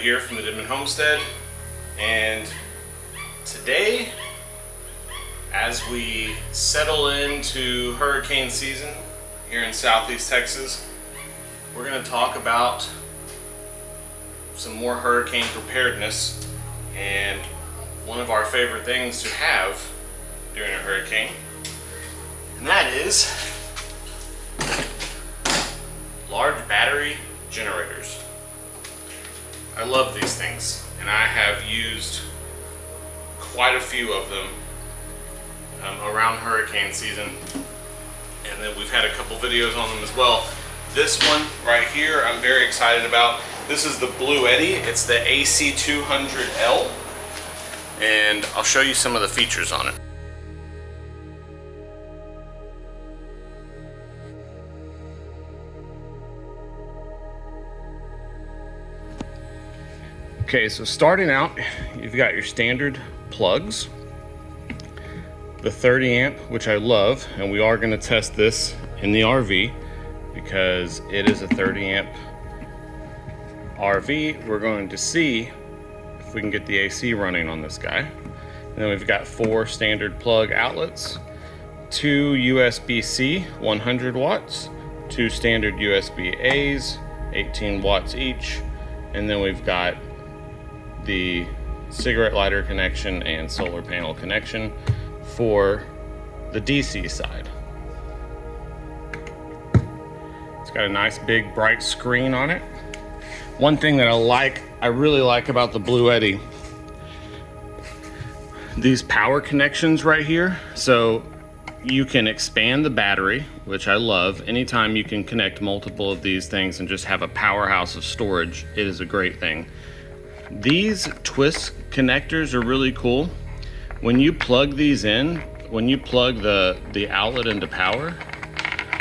here from the Denman Homestead, and today, as we settle into hurricane season here in Southeast Texas, we're going to talk about some more hurricane preparedness and one of our favorite things to have during a hurricane, and that is large battery generators. I love these things, and I have used quite a few of them around hurricane season, and then we've had a couple videos on them as well. This one right here I'm very excited about. This is the BLUETTI. It's the AC200L, and I'll show you some of the features on it. Okay, so starting out, you've got your standard plugs, the 30 amp, which I love, and we are going to test this in the RV because it is a 30 amp RV. We're going to see if we can get the AC running on this guy. And then we've got 4 standard plug outlets, 2 USB-C 100 watts, 2 standard USB-A's 18 watts each, and then we've got the cigarette lighter connection and solar panel connection for the DC side. It's got a nice big bright screen on it. One thing that I really like about the BLUETTI, these power connections right here. So you can expand the battery, which I love. Anytime you can connect multiple of these things and just have a powerhouse of storage, it is a great thing. These twist connectors are really cool. When you plug these in, when you plug the outlet into power,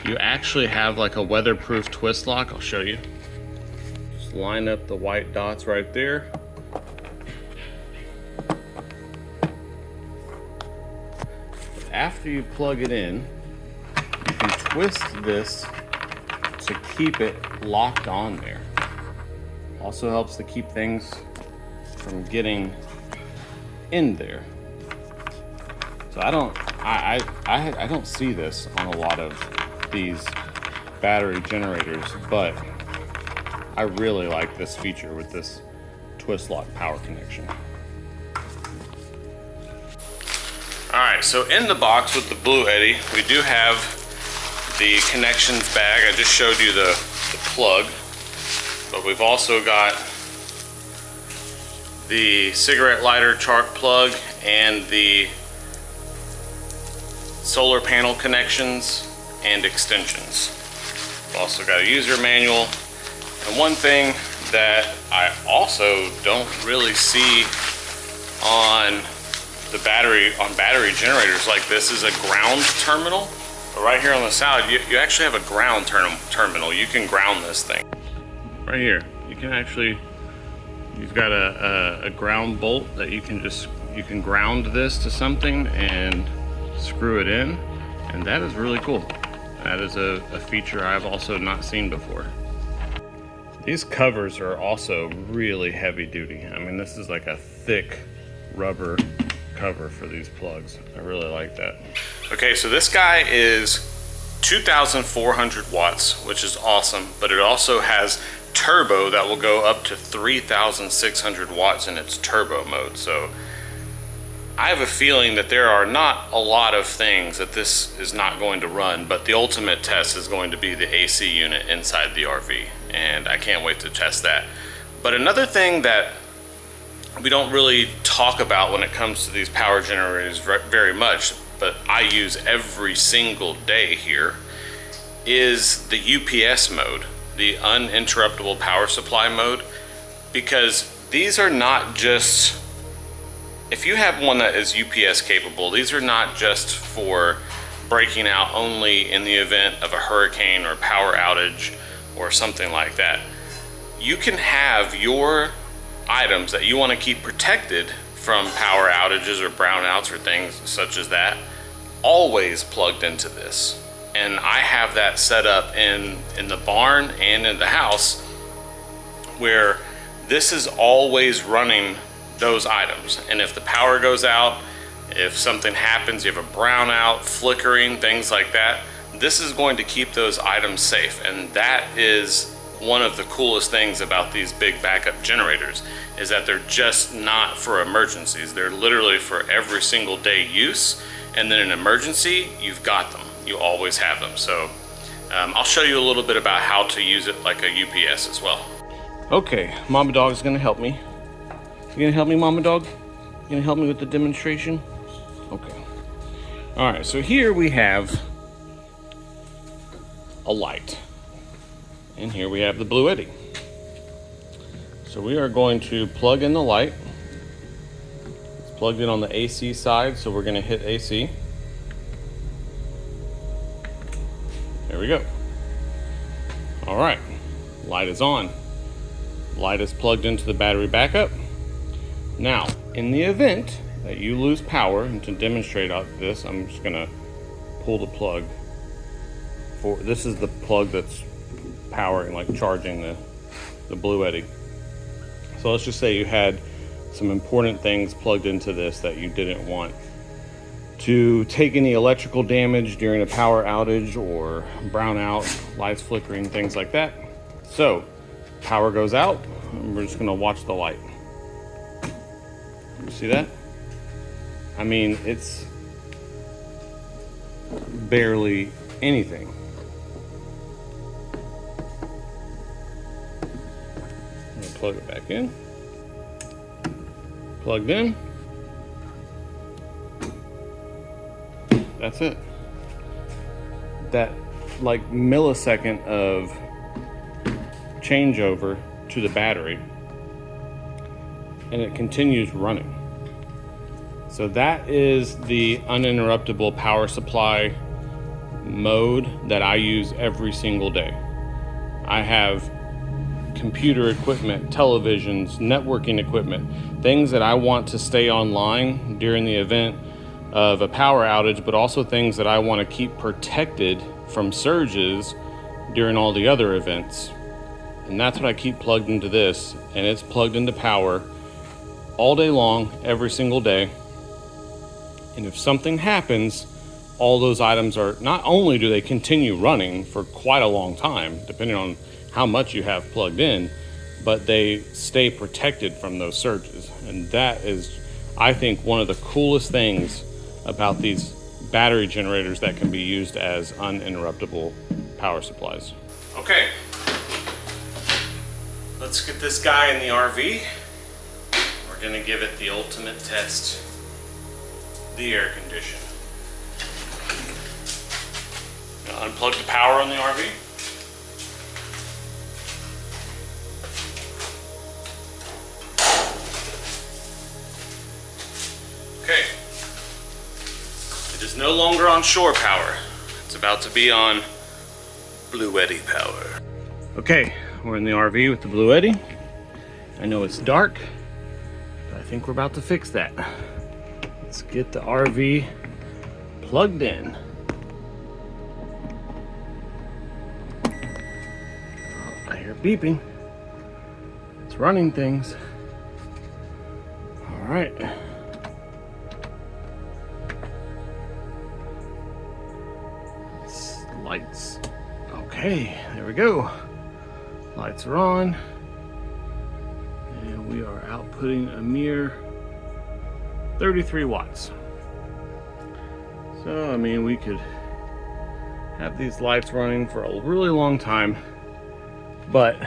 you actually have like a weatherproof twist lock. I'll show you. Just line up the white dots right there. After you plug it in, you can twist this to keep it locked on there. Also helps to keep things from getting in there. So I don't see this on a lot of these battery generators, but I really like this feature with this twist lock power connection. Alright, so in the box with the BLUETTI, we do have the connections bag. I just showed you the plug, but we've also got the cigarette lighter charc plug and the solar panel connections and extensions. We've also got a user manual, and one thing that I also don't really see on battery generators like this is a ground terminal. But right here on the side, you actually have a ground terminal. You can ground this thing right here. You can actually, you've got a ground bolt that you can ground this to something and screw it in, and that is really cool. That is a feature I've also not seen before. These covers are also really heavy duty. I mean, this is like a thick rubber cover for these plugs. I really like that. Okay, so this guy is 2,400 watts, which is awesome, but it also has turbo that will go up to 3,600 watts in its turbo mode. So I have a feeling that there are not a lot of things that this is not going to run, but the ultimate test is going to be the AC unit inside the RV, and I can't wait to test that. But another thing that we don't really talk about when it comes to these power generators very much, but I use every single day here, is the UPS mode, the uninterruptible power supply mode, because these are not just, if you have one that is UPS capable, these are not just for breaking out only in the event of a hurricane or power outage or something like that. You can have your items that you want to keep protected from power outages or brownouts or things such as that always plugged into this. And I have that set up in the barn and in the house, where this is always running those items. And if the power goes out, if something happens, you have a brownout, flickering, things like that, this is going to keep those items safe. And that is one of the coolest things about these big backup generators, is that they're just not for emergencies. They're literally for every single day use. And then in an emergency, you've got them. You always have them. So I'll show you a little bit about how to use it like a UPS as well. Okay, Mama Dog's gonna help me. You gonna help me, Mama Dog? You gonna help me with the demonstration? Okay. All right, so here we have a light. And here we have the BLUETTI. So we are going to plug in the light. It's plugged in on the AC side, so we're gonna hit AC. There we go. All right, light is on. Light is plugged into the battery backup. Now, in the event that you lose power, and to demonstrate this, I'm just gonna pull the plug. This is the plug that's powering, like charging the BLUETTI. So let's just say you had some important things plugged into this that you didn't want to take any electrical damage during a power outage or brownout, lights flickering, things like that. So power goes out, and we're just gonna watch the light. See that? I mean, it's barely anything. I'm gonna plug it back in. Plugged in. That's it. That like millisecond of changeover to the battery, and it continues running. So that is the uninterruptible power supply mode that I use every single day. I have computer equipment, televisions, networking equipment, things that I want to stay online during the event of a power outage, but also things that I want to keep protected from surges during all the other events. And that's what I keep plugged into this, and it's plugged into power all day long, every single day. And if something happens, all those items are, not only do they continue running for quite a long time, depending on how much you have plugged in, but they stay protected from those surges. And that is, I think, one of the coolest things about these battery generators that can be used as uninterruptible power supplies. Okay, let's get this guy in the RV. We're gonna give it the ultimate test, the air condition. Now unplug the power on the RV. Okay, it is no longer on shore power. It's about to be on BLUETTI power. Okay, we're in the RV with the BLUETTI. I know it's dark, but I think we're about to fix that. Let's get the RV plugged in. Oh, I hear beeping. It's running things. All right. Lights. Okay, there we go. Lights are on. And we are outputting a mere 33 watts. So, I mean, we could have these lights running for a really long time, but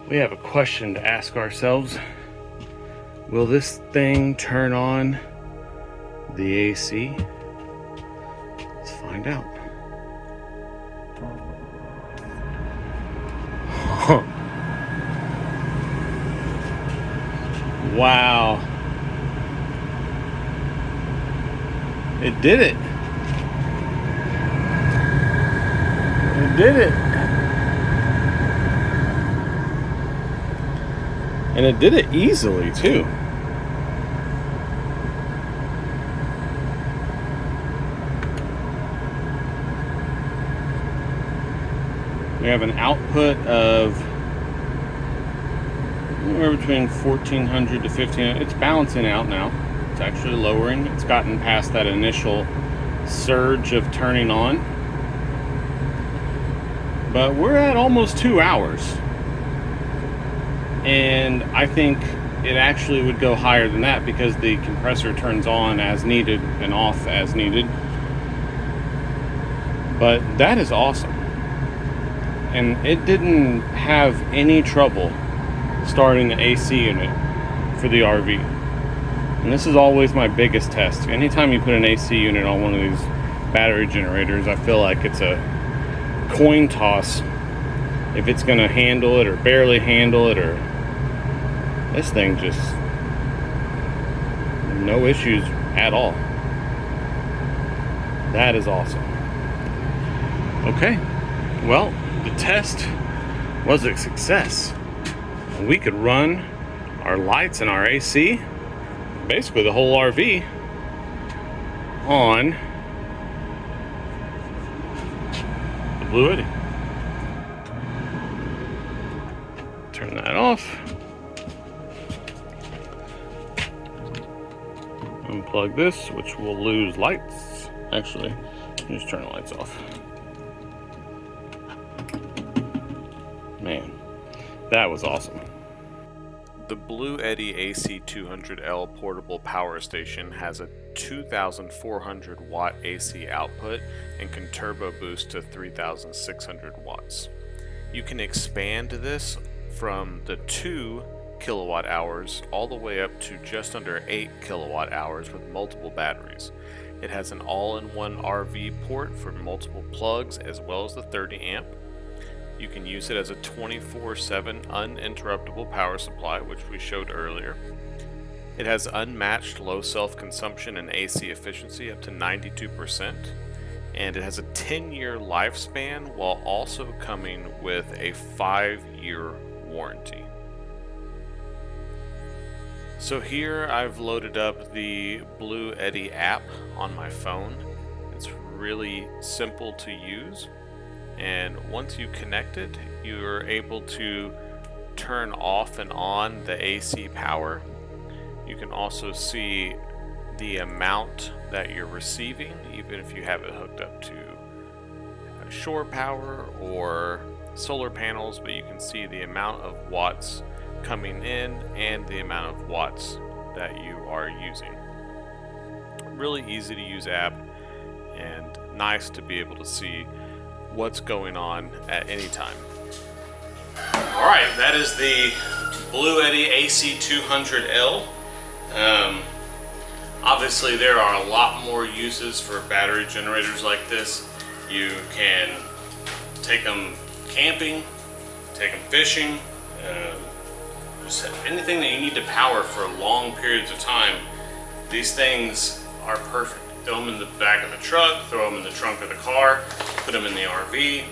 we have a question to ask ourselves. Will this thing turn on the AC? Let's find out. Wow. It did it. It did it. And it did it easily too. We have an output of anywhere between 1400 to 1500. It's balancing out now. It's actually lowering. It's gotten past that initial surge of turning on. But we're at almost 2 hours. And I think it actually would go higher than that because the compressor turns on as needed and off as needed. But that is awesome. And it didn't have any trouble starting the AC unit for the RV. And this is always my biggest test. Anytime you put an AC unit on one of these battery generators, I feel like it's a coin toss if it's going to handle it or barely handle it, or this thing just no issues at all. That is awesome. Okay, well, the test was a success. We could run our lights and our AC, basically the whole RV, on the BLUETTI. Turn that off. Unplug this, which will lose lights. Actually, just turn the lights off. Man, that was awesome. The BLUETTI AC200L portable power station has a 2,400 watt AC output and can turbo boost to 3,600 watts. You can expand this from the 2 kilowatt hours all the way up to just under 8 kilowatt hours with multiple batteries. It has an all-in-one RV port for multiple plugs as well as the 30 amp. You can use it as a 24/7 uninterruptible power supply, which we showed earlier. It has unmatched low self-consumption and AC efficiency up to 92%, and it has a 10-year lifespan while also coming with a 5-year warranty. So here I've loaded up the BLUETTI app on my phone. It's really simple to use. And once you connect it, you're able to turn off and on the AC power. You can also see the amount that you're receiving, even if you have it hooked up to shore power or solar panels, but you can see the amount of watts coming in and the amount of watts that you are using. Really easy to use app and nice to be able to see what's going on at any time. Alright, that is the BLUETTI AC200L. Obviously there are a lot more uses for battery generators like this. You can take them camping, take them fishing, just anything that you need to power for long periods of time. These things are perfect. Throw them in the back of the truck, throw them in the trunk of the car, put them in the RV.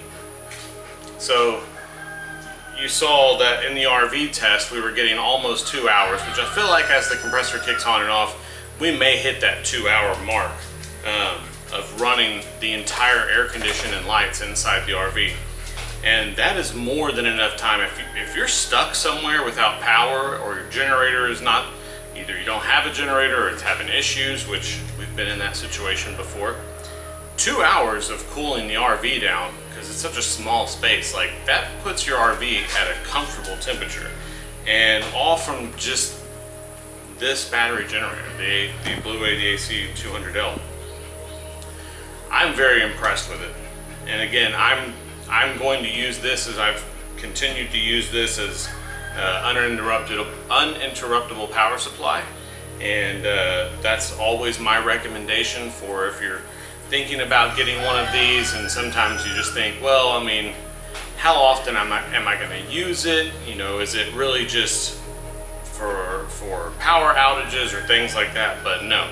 So you saw that in the RV test we were getting almost 2 hours, which I feel like as the compressor kicks on and off, we may hit that 2-hour mark of running the entire air condition and lights inside the RV. And that is more than enough time. If you're stuck somewhere without power, or your generator is not, either you don't have a generator or it's having issues, which we've been in that situation before, 2 hours of cooling the RV down, because it's such a small space, like that puts your RV at a comfortable temperature. And all from just this battery generator, the BLUETTI AC200L. I'm very impressed with it. And again, I'm going to use this as I've continued to use this as uninterruptible power supply, and that's always my recommendation for if you're thinking about getting one of these. And sometimes you just think, well, I mean, how often am I going to use it? You know, is it really just for power outages or things like that? But no,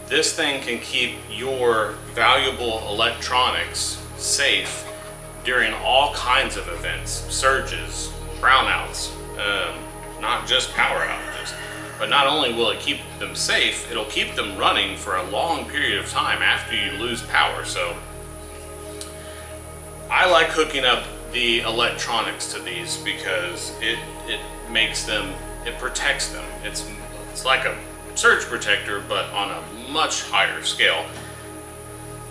this thing can keep your valuable electronics safe during all kinds of events, surges, brownouts, not just power outages. But not only will it keep them safe, it'll keep them running for a long period of time after you lose power. So I like hooking up the electronics to these because it makes them, it protects them. It's like a surge protector, but on a much higher scale.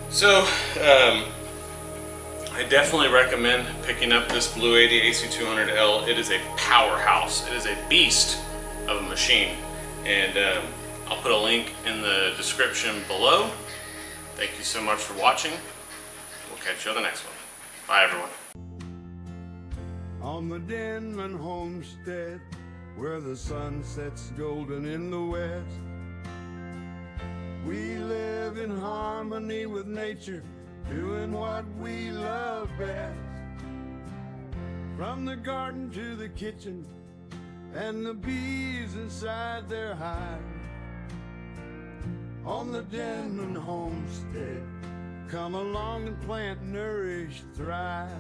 So I definitely recommend picking up this BLUETTI AC200L. It is a powerhouse. It is a beast of a machine. And I'll put a link in the description below. Thank you so much for watching. We'll catch you on the next one. Bye, everyone. On the Denman Homestead, where the sun sets golden in the west, we live in harmony with nature, doing what we love best. From the garden to the kitchen, and the bees inside their hive. On the Denman Homestead, come along and plant, nourish, thrive.